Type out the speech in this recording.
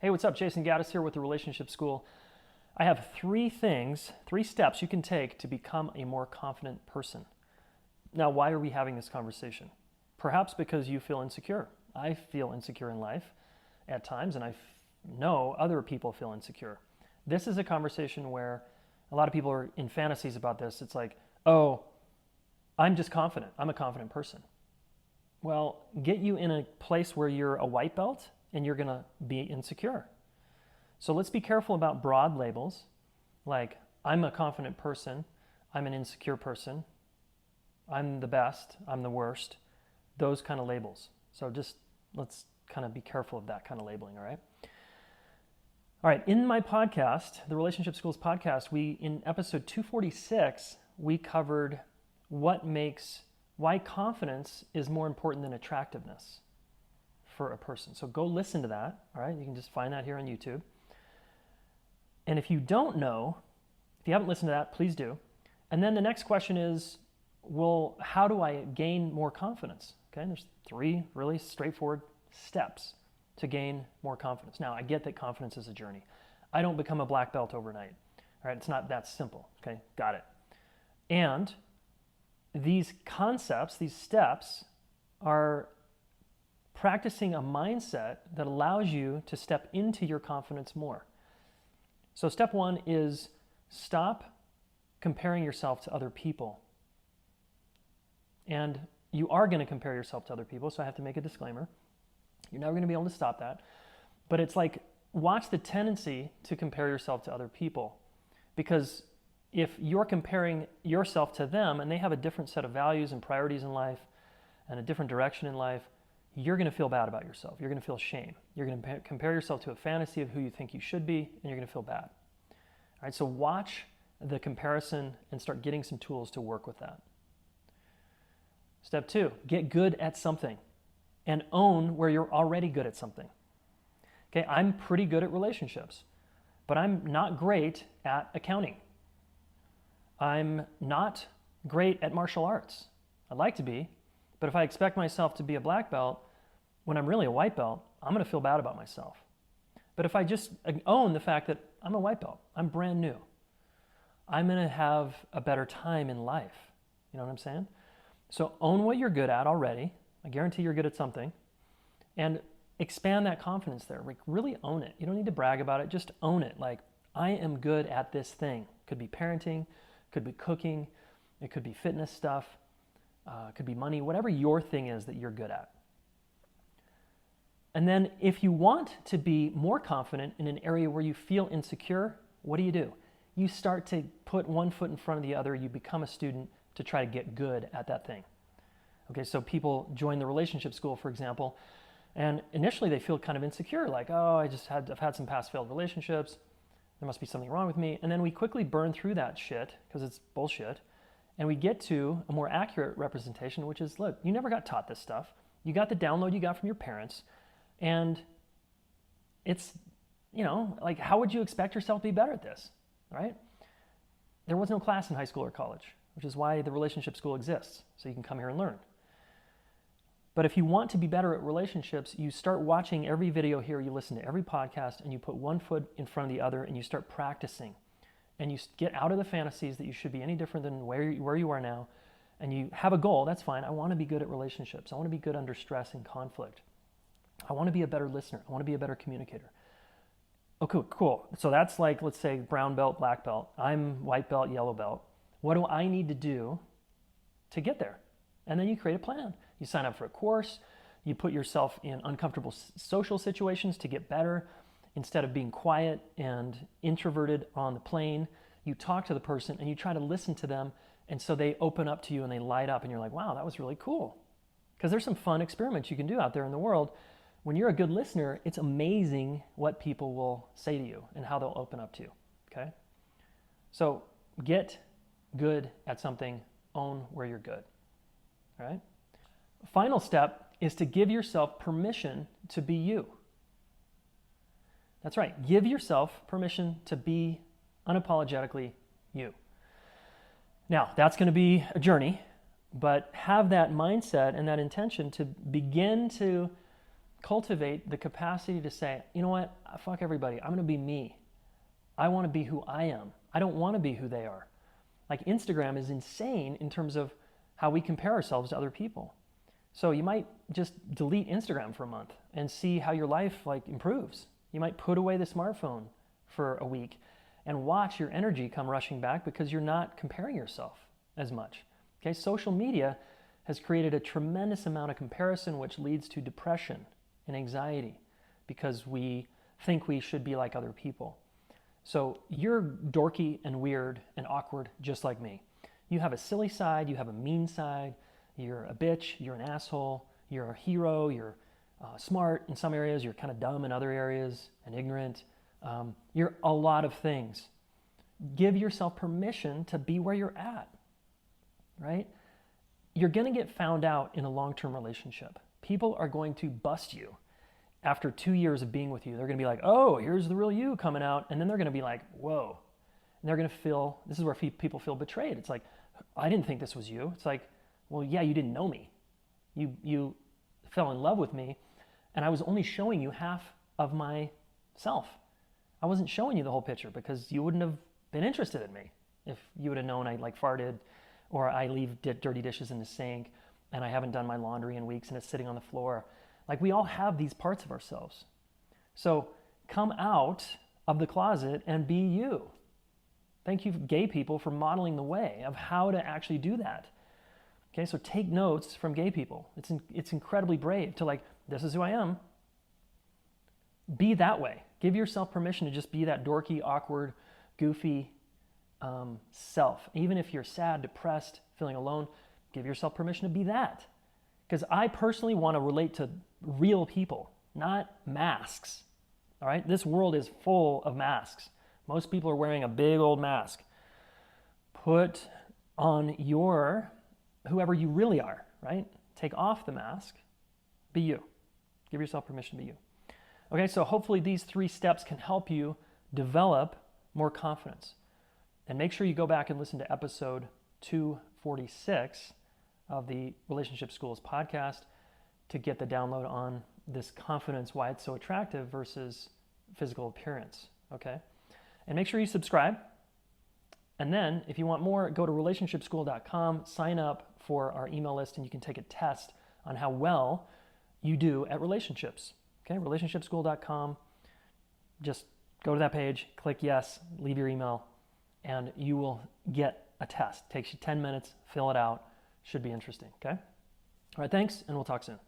Hey, what's up? Jayson Gaddis here with the Relationship School. I have three steps you can take to become a more confident person. Now, why are we having this conversation? Perhaps because you feel insecure. I feel insecure in life at times, and I know other people feel insecure. This is a conversation where a lot of people are in fantasies about this. It's like, oh, I'm just confident. I'm a confident person. Well, get you in a place where you're a white belt and you're going to be insecure. So let's be careful about broad labels like I'm a confident person, I'm an insecure person, I'm the best, I'm the worst, those kind of labels. So just let's kind of be careful of that kind of labeling, all right? All right, in my podcast, the Relationship Schools podcast, in episode 246, we covered why confidence is more important than attractiveness for a person. So go listen to that, all right? You can just find that here on YouTube. And if you don't know, if you haven't listened to that, please do. And then the next question is, well, how do I gain more confidence? Okay, and there's three really straightforward steps to gain more confidence. Now, I get that confidence is a journey. I don't become a black belt overnight, all right? It's not that simple, okay? Got it. And these concepts, these steps, are practicing a mindset that allows you to step into your confidence more. So step one is stop comparing yourself to other people. And you are going to compare yourself to other people, so I have to make a disclaimer. You're never going to be able to stop that. But it's like, watch the tendency to compare yourself to other people. Because if you're comparing yourself to them and they have a different set of values and priorities in life and a different direction in life, you're going to feel bad about yourself. You're going to feel shame. You're going to compare yourself to a fantasy of who you think you should be, and you're going to feel bad. All right, so watch the comparison and start getting some tools to work with that. Step two, get good at something and own where you're already good at something. Okay, I'm pretty good at relationships, but I'm not great at accounting. I'm not great at martial arts. I'd like to be, but if I expect myself to be a black belt when I'm really a white belt, I'm going to feel bad about myself. But if I just own the fact that I'm a white belt, I'm brand new, I'm going to have a better time in life. You know what I'm saying? So own what you're good at already. I guarantee you're good at something. And expand that confidence there. Like, really own it. You don't need to brag about it. Just own it. Like, I am good at this thing. Could be parenting, could be cooking, it could be fitness stuff, could be money, whatever your thing is that you're good at. And then if you want to be more confident in an area where you feel insecure, what do? You start to put one foot in front of the other. You become a student to try to get good at that thing. Okay, so people join the relationship school, for example, and initially they feel kind of insecure, like, oh, I've had some past failed relationships. There must be something wrong with me. And then we quickly burn through that shit because it's bullshit. And we get to a more accurate representation, which is, look, you never got taught this stuff. You got the download you got from your parents. And it's, like, how would you expect yourself to be better at this, right? There was no class in high school or college, which is why the relationship school exists, so you can come here and learn. But if you want to be better at relationships, you start watching every video here, you listen to every podcast, and you put one foot in front of the other, and you start practicing. And you get out of the fantasies that you should be any different than where you are now, and you have a goal. That's fine. I want to be good at relationships. I want to be good under stress and conflict. I want to be a better listener. I want to be a better communicator. Okay, cool. So that's like, let's say, brown belt, black belt. I'm white belt, yellow belt. What do I need to do to get there? And then you create a plan. You sign up for a course. You put yourself in uncomfortable social situations to get better. Instead of being quiet and introverted on the plane, you talk to the person and you try to listen to them. And so they open up to you and they light up and you're like, wow, that was really cool. Because there's some fun experiments you can do out there in the world. When you're a good listener, it's amazing what people will say to you and how they'll open up to you, okay? So get good at something, own where you're good, all right? Final step is to give yourself permission to be you. That's right, give yourself permission to be unapologetically you. Now, that's going to be a journey, but have that mindset and that intention to begin to cultivate the capacity to say, you know what, fuck everybody, I'm going to be me. I want to be who I am. I don't want to be who they are. Like Instagram is insane in terms of how we compare ourselves to other people. So you might just delete Instagram for a month and see how your life like improves. You might put away the smartphone for a week and watch your energy come rushing back because you're not comparing yourself as much. Okay, social media has created a tremendous amount of comparison, which leads to depression and anxiety because we think we should be like other people. So you're dorky and weird and awkward just like me. You have a silly side, you have a mean side, you're a bitch, you're an asshole, you're a hero, you're smart in some areas, you're kind of dumb in other areas and ignorant. You're a lot of things. Give yourself permission to be where you're at, right? You're going to get found out in a long-term relationship. People are going to bust you after 2 years of being with you. They're going to be like, oh, here's the real you coming out. And then they're going to be like, whoa. And they're going to feel, this is where people feel betrayed. It's like, I didn't think this was you. It's like, well, yeah, you didn't know me. You fell in love with me, and I was only showing you half of myself. I wasn't showing you the whole picture because you wouldn't have been interested in me if you would have known I like farted, or I leave dirty dishes in the sink and I haven't done my laundry in weeks and it's sitting on the floor. Like, we all have these parts of ourselves. So come out of the closet and be you. Thank you, gay people, for modeling the way of how to actually do that. Okay, so take notes from gay people. It's incredibly brave to like, this is who I am. Be that way. Give yourself permission to just be that dorky, awkward, goofy self. Even if you're sad, depressed, feeling alone, give yourself permission to be that. Because I personally want to relate to real people, not masks. All right? This world is full of masks. Most people are wearing a big old mask. Put on whoever you really are, right? Take off the mask. Be you. Give yourself permission to be you. Okay, so hopefully these 3 steps can help you develop more confidence. And make sure you go back and listen to episode 246 of the Relationship Schools podcast to get the download on this confidence, why it's so attractive versus physical appearance, okay? And make sure you subscribe. And then if you want more, go to relationshipschool.com, sign up for our email list, and you can take a test on how well you do at relationships. Okay, relationshipschool.com. Just go to that page, click yes, leave your email, and you will get a test. Takes you 10 minutes, fill it out. Should be interesting, okay? All right, thanks, and we'll talk soon.